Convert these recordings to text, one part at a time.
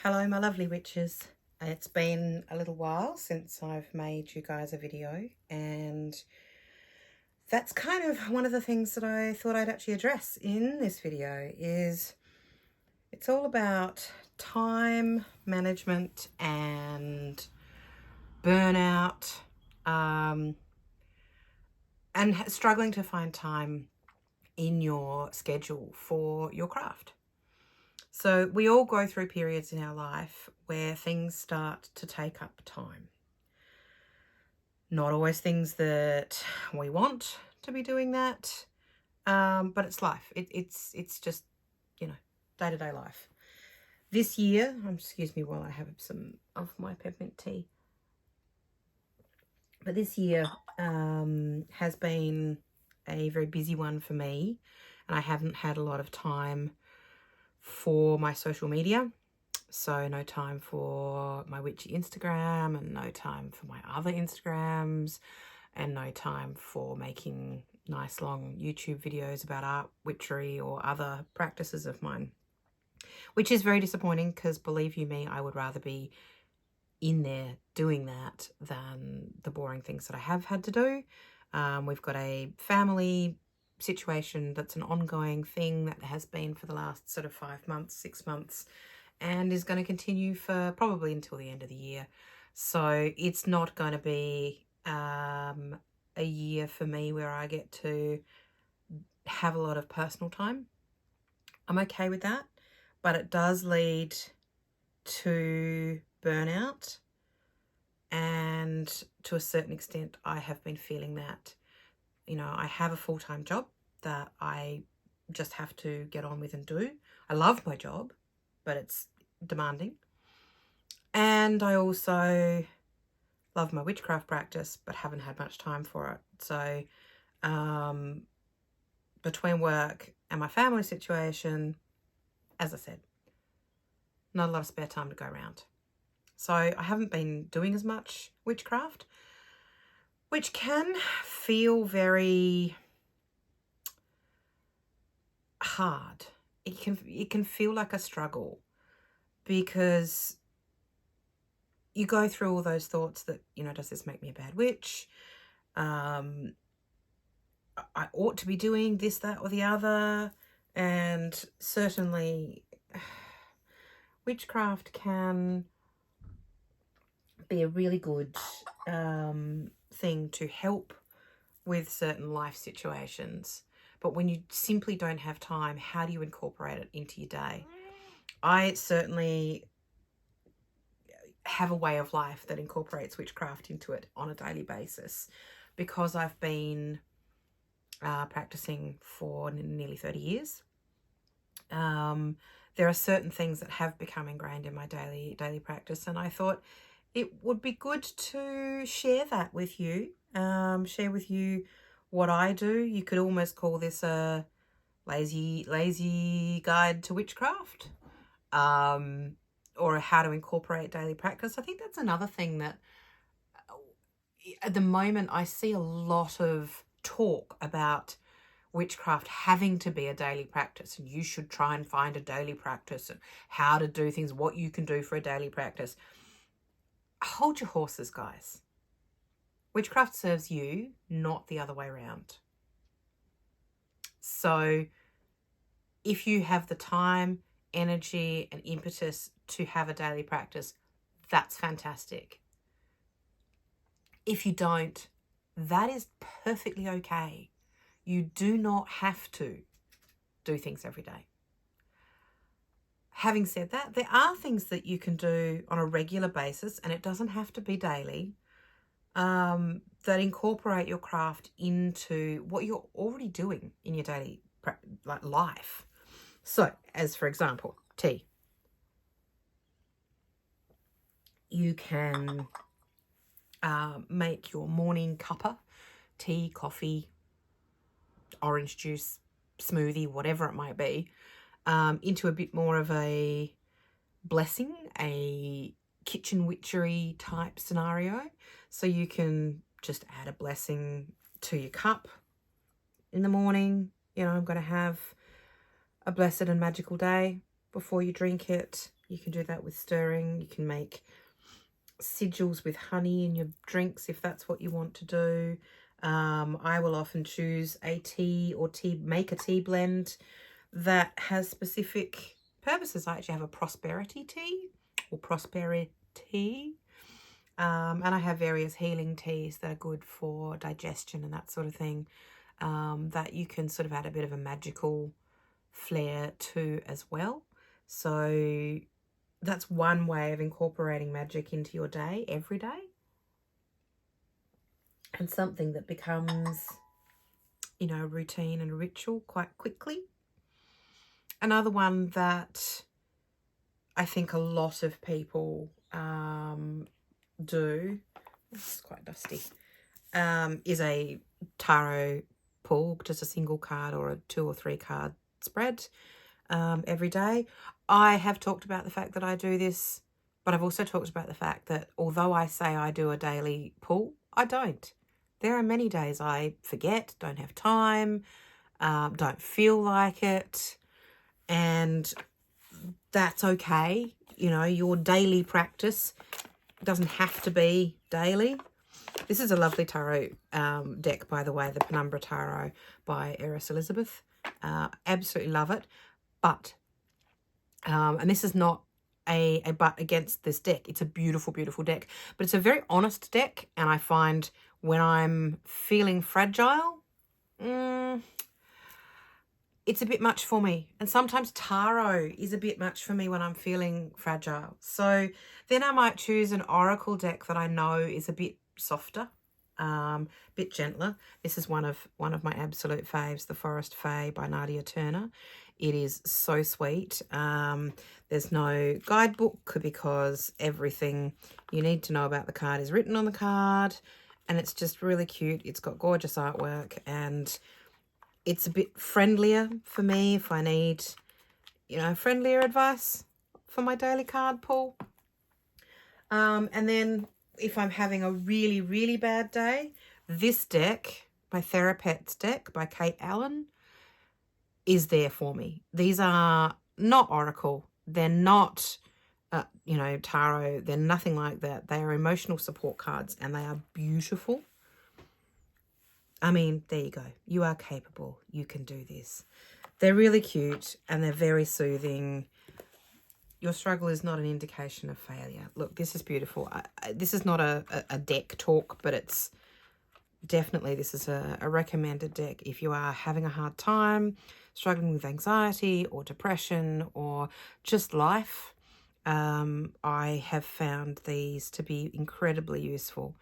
Hello my lovely witches. It's been a little while since I've made you guys a video, and that's kind of one of the things that I thought I'd actually address in this video. Is it's all about time management and burnout, and struggling to find time in your schedule for your craft. So we all go through periods in our life where things start to take up time. Not always things that we want to be doing that, but it's life. It's just, day-to-day life. This year, excuse me while I have some of my peppermint tea. But this year has been a very busy one for me, and I haven't had a lot of time for my social media. So no time for my witchy Instagram, and no time for my other Instagrams, and no time for making nice long YouTube videos about art, witchery, or other practices of mine, which is very disappointing because, believe you me, I would rather be in there doing that than the boring things that I have had to do. We've got a family situation that's an ongoing thing that has been for the last sort of 5 months, 6 months, and is going to continue for probably until the end of the year. So it's not going to be a year for me where I get to have a lot of personal time. I'm okay with that, but it does lead to burnout, and to a certain extent I have been feeling that. I have a full-time job that I just have to get on with and do. I love my job, but it's demanding. And I also love my witchcraft practice, but haven't had much time for it. So between work and my family situation, as I said, not a lot of spare time to go around. So I haven't been doing as much witchcraft, which can feel very hard. It can feel like a struggle, because you go through all those thoughts that, does this make me a bad witch? I ought to be doing this, that, or the other. And certainly witchcraft can be a really good thing to help with certain life situations. But when you simply don't have time, how do you incorporate it into your day? I certainly have a way of life that incorporates witchcraft into it on a daily basis, because I've been practicing for nearly 30 years. There are certain things that have become ingrained in my daily practice, and I thought it would be good to share that with you, share with you what I do. You could almost call this a lazy guide to witchcraft, or how to incorporate daily practice. I think that's another thing that at the moment I see a lot of talk about witchcraft having to be a daily practice, and you should try and find a daily practice, and how to do things, what you can do for a daily practice. Hold your horses, guys. Witchcraft serves you, not the other way around. So if you have the time, energy, and impetus to have a daily practice, that's fantastic. If you don't, that is perfectly okay. You do not have to do things every day. Having said that, there are things that you can do on a regular basis, and it doesn't have to be daily, that incorporate your craft into what you're already doing in your daily life. So, as for example, tea. You can make your morning cuppa, tea, coffee, orange juice, smoothie, whatever it might be, into a bit more of a blessing, a kitchen witchery type scenario. So you can just add a blessing to your cup in the morning. I'm going to have a blessed and magical day. Before you drink it, You can do that with stirring. You can make sigils with honey in your drinks if that's what you want to do. I will often choose a tea or make a tea blend that has specific purposes. I actually have a prosperity tea or prosperity. And I have various healing teas that are good for digestion and that sort of thing, that you can sort of add a bit of a magical flair to as well. So that's one way of incorporating magic into your day every day, and something that becomes, you know, a routine and a ritual quite quickly. Another one that I think a lot of people do, this is quite dusty, is a tarot pull, just a single card or a 2 or 3 card spread every day. I have talked about the fact that I do this, but I've also talked about the fact that although I say I do a daily pull, I don't. There are many days I forget, don't have time, don't feel like it, and that's okay. You know, your daily practice doesn't have to be daily. This is a lovely tarot deck, by the way, the Penumbra Tarot by Eris Elizabeth. Absolutely love it. But, and this is not a but against this deck. It's a beautiful, beautiful deck. But it's a very honest deck. And I find when I'm feeling fragile, it's a bit much for me. And sometimes tarot is a bit much for me when I'm feeling fragile. So then I might choose an oracle deck that I know is a bit softer, bit gentler. This is one of my absolute faves, The Forest Fae by Nadia Turner. It is so sweet. There's no guidebook because everything you need to know about the card is written on the card, and it's just really cute. It's got gorgeous artwork, and it's a bit friendlier for me if I need, you know, friendlier advice for my daily card pull. And then if I'm having a really, really bad day, this deck, my Therapets deck by Kate Allen, is there for me. These are not oracle. They're not, you know, tarot. They're nothing like that. They are emotional support cards, and they are beautiful. I mean, there you go. You are capable. You can do this. They're really cute, and they're very soothing. Your struggle is not an indication of failure. Look, this is beautiful. This is not a deck talk, but it's definitely, this is a recommended deck if you are having a hard time, struggling with anxiety or depression or just life. I have found these to be incredibly useful,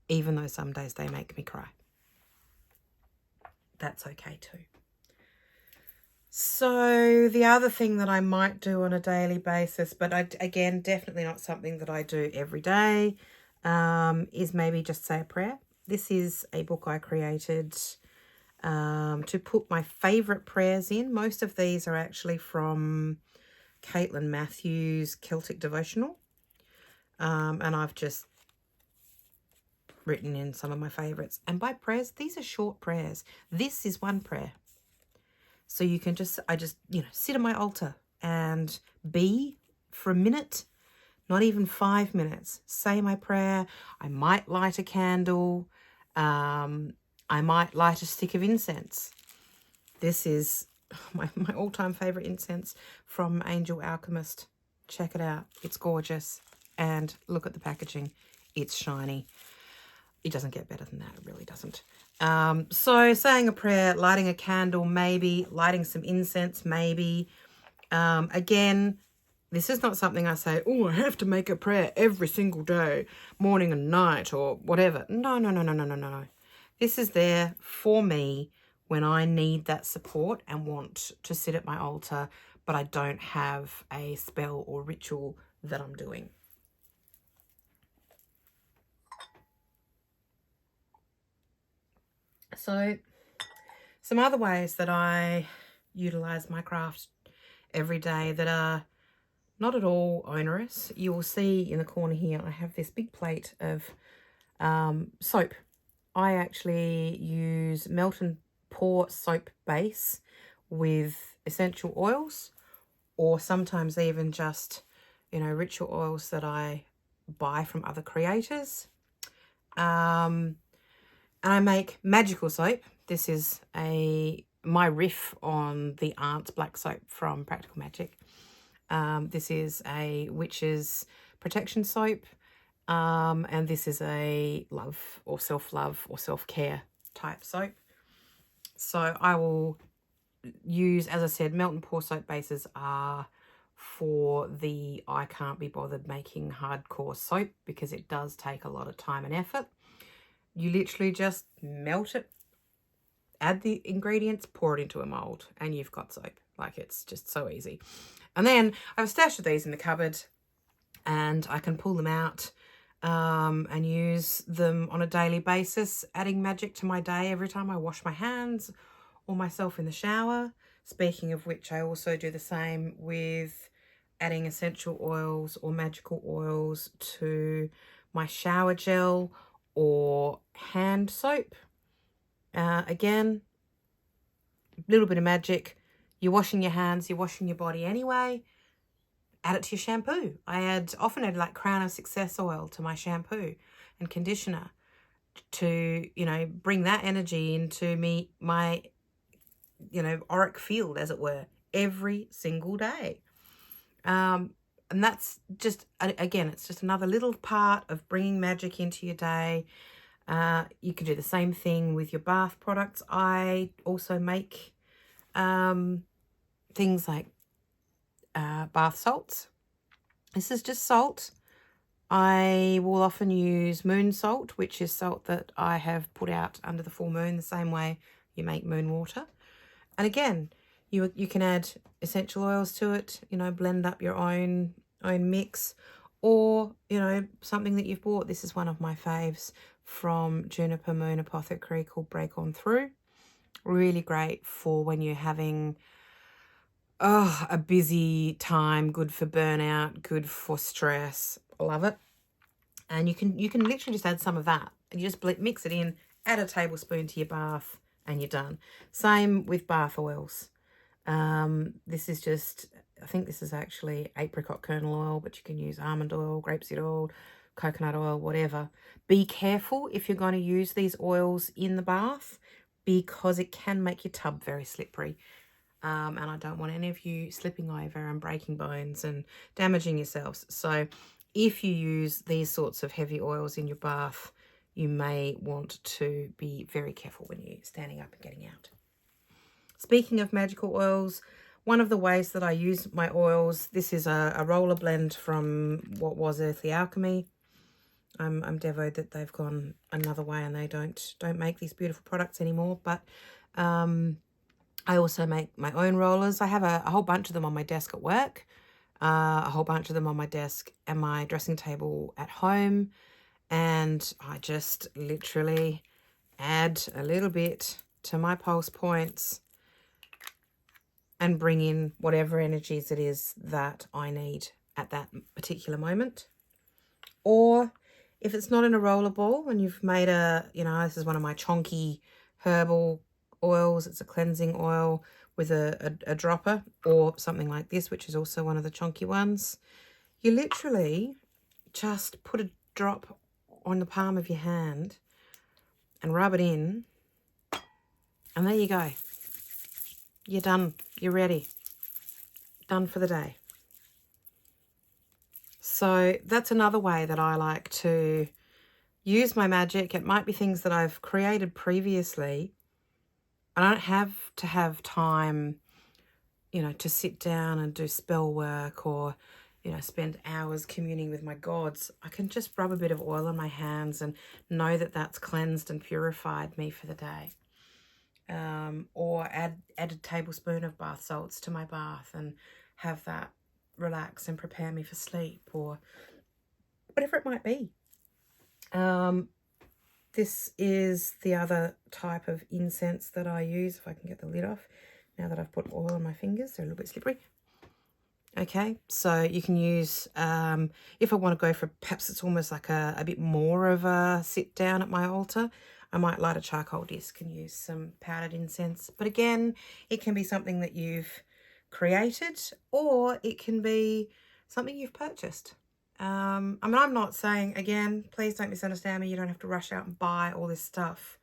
even though some days they make me cry. That's okay too. So the other thing that I might do on a daily basis, but again, definitely not something that I do every day, is maybe just say a prayer. This is a book I created to put my favourite prayers in. Most of these are actually from Caitlin Matthews' Celtic Devotional, and I've just written in some of my favourites. And by prayers, these are short prayers. This is one prayer. So you can I just, you know, sit at my altar and be for a minute, not even 5 minutes. Say my prayer. I might light a candle. I might light a stick of incense. This is my all-time favourite incense from Angel Alchemist. Check it out. It's gorgeous. And look at the packaging. It's shiny. It doesn't get better than that. It really doesn't. So saying a prayer, lighting a candle, maybe, lighting some incense, maybe. Again, this is not something I say, oh, I have to make a prayer every single day, morning and night or whatever. No, no, no, no, no, no, no. This is there for me when I need that support and want to sit at my altar, but I don't have a spell or ritual that I'm doing. So some other ways that I utilize my craft every day that are not at all onerous. You will see in the corner here, I have this big plate of soap. I actually use melt and pour soap base with essential oils, or sometimes even just you know, ritual oils that I buy from other creators. And I make magical soap. This is my riff on the Aunt's black soap from Practical Magic. This is a witch's protection soap. And this is a love or self-love or self-care type soap. So I will use, as I said, melt and pour soap bases are for the I can't be bothered making hardcore soap, because it does take a lot of time and effort. You literally just melt it, add the ingredients, pour it into a mold, and you've got soap. Like, it's just so easy. And then I have a stash of these in the cupboard, and I can pull them out and use them on a daily basis, adding magic to my day every time I wash my hands or myself in the shower. Speaking of which, I also do the same with adding essential oils or magical oils to my shower gel or hand soap. Again, a little bit of magic. You're washing your hands, you're washing your body anyway. Add it to your shampoo. I often add like Crown of Success oil to my shampoo and conditioner to, you know, bring that energy into my, you know, auric field, as it were, every single day. And that's just, again, it's just another little part of bringing magic into your day. You can do the same thing with your bath products. I also make things like bath salts. This is just salt. I will often use moon salt, which is salt that I have put out under the full moon, the same way you make moon water. And again, you can add essential oils to it, you know, blend up your own mix, or, you know, something that you've bought. This is one of my faves from Juniper Moon Apothecary called Break On Through. Really great for when you're having a busy time, good for burnout, good for stress. Love it. And you can literally just add some of that, and you just mix it in, add a tablespoon to your bath, and you're done. Same with bath oils. This is just, I think this is actually apricot kernel oil, but you can use almond oil, grapeseed oil, coconut oil, whatever. Be careful if you're going to use these oils in the bath, because it can make your tub very slippery. And I don't want any of you slipping over and breaking bones and damaging yourselves. So if you use these sorts of heavy oils in your bath, you may want to be very careful when you're standing up and getting out. Speaking of magical oils, one of the ways that I use my oils, this is a roller blend from what was Earthly Alchemy. I'm devoted that they've gone another way and they don't make these beautiful products anymore. But I also make my own rollers. I have a whole bunch of them on my desk at work, a whole bunch of them on my desk and my dressing table at home. And I just literally add a little bit to my pulse points and bring in whatever energies it is that I need at that particular moment. Or if it's not in a roller ball and you've made this is one of my chonky herbal oils. It's a cleansing oil with a dropper, or something like this, which is also one of the chonky ones. You literally just put a drop on the palm of your hand and rub it in, and there you go. You're done. You're ready. Done for the day. So that's another way that I like to use my magic. It might be things that I've created previously. I don't have to have time, you know, to sit down and do spell work or, you know, spend hours communing with my gods. I can just rub a bit of oil on my hands and know that that's cleansed and purified me for the day. Or add a tablespoon of bath salts to my bath and have that relax and prepare me for sleep, or whatever it might be. This is the other type of incense that I use, if I can get the lid off. Now that I've put oil on my fingers, they're a little bit slippery. Okay, so you can use, if I want to go for, perhaps it's almost like a bit more of a sit down at my altar, I might light a charcoal disc and use some powdered incense. But again, it can be something that you've created, or it can be something you've purchased. I mean, I'm not saying, again, please don't misunderstand me, you don't have to rush out and buy all this stuff.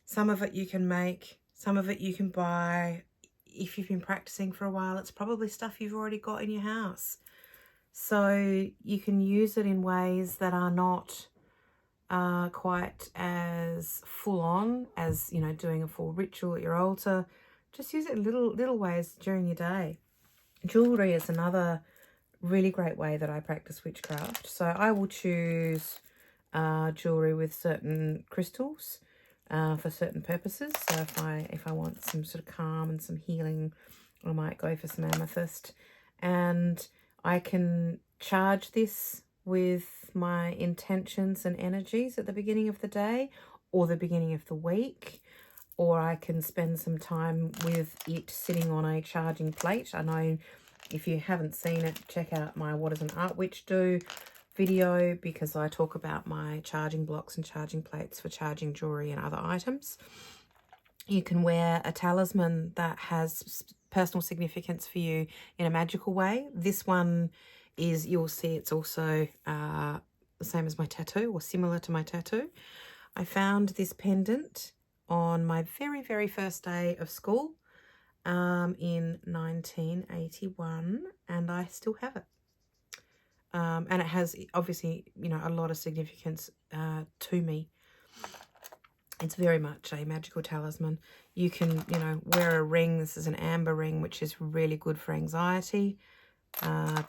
Some of it you can make, some of it you can buy. If you've been practicing for a while, it's probably stuff you've already got in your house. So you can use it in ways that are not quite as full on as, you know, doing a full ritual at your altar. Just use it in little ways during your day. Jewelry is another really great way that I practice witchcraft. So I will choose jewelry with certain crystals for certain purposes. So if I want some sort of calm and some healing, I might go for some amethyst. And I can charge this with my intentions and energies at the beginning of the day or the beginning of the week, or I can spend some time with it sitting on a charging plate. I know if you haven't seen it, check out my What Does an Art Witch Do video, because I talk about my charging blocks and charging plates for charging jewelry and other items. You can wear a talisman that has personal significance for you in a magical way. This one is, you'll see it's also the same as my tattoo, or similar to my tattoo. I found this pendant on my very, very first day of school in 1981, and I still have it. And it has, obviously, you know, a lot of significance to me. It's very much a magical talisman. You can, you know, wear a ring. This is an amber ring, which is really good for anxiety.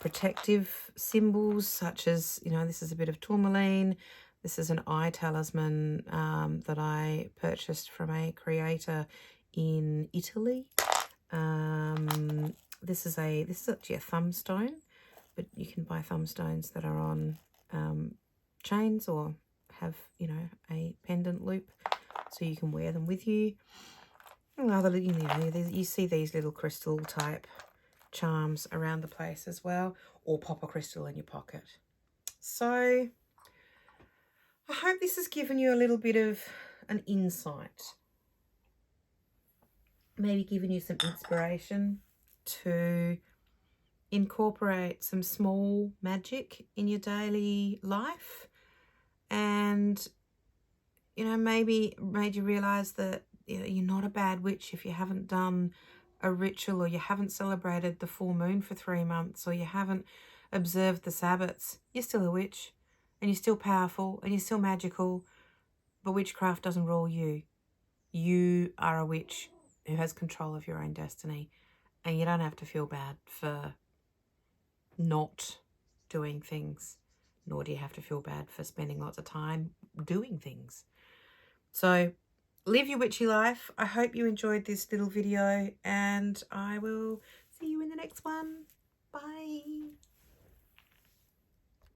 Protective symbols such as, you know, this is a bit of tourmaline. This is an eye talisman that I purchased from a creator in Italy. This is actually a thumb stone, but you can buy thumb stones that are on chains or have, you know, a pendant loop, so you can wear them with you. And other, you know, you see these little crystal type charms around the place as well, or pop a crystal in your pocket. So I hope this has given you a little bit of an insight, maybe given you some inspiration to incorporate some small magic in your daily life, and, you know, maybe made you realize that, you know, you're not a bad witch if you haven't done a ritual, or you haven't celebrated the full moon for 3 months, or you haven't observed the Sabbaths. You're still a witch, and you're still powerful, and you're still magical, but witchcraft doesn't rule you. You are a witch who has control of your own destiny, and you don't have to feel bad for not doing things, nor do you have to feel bad for spending lots of time doing things. So live your witchy life. I hope you enjoyed this little video, and I will see you in the next one. Bye.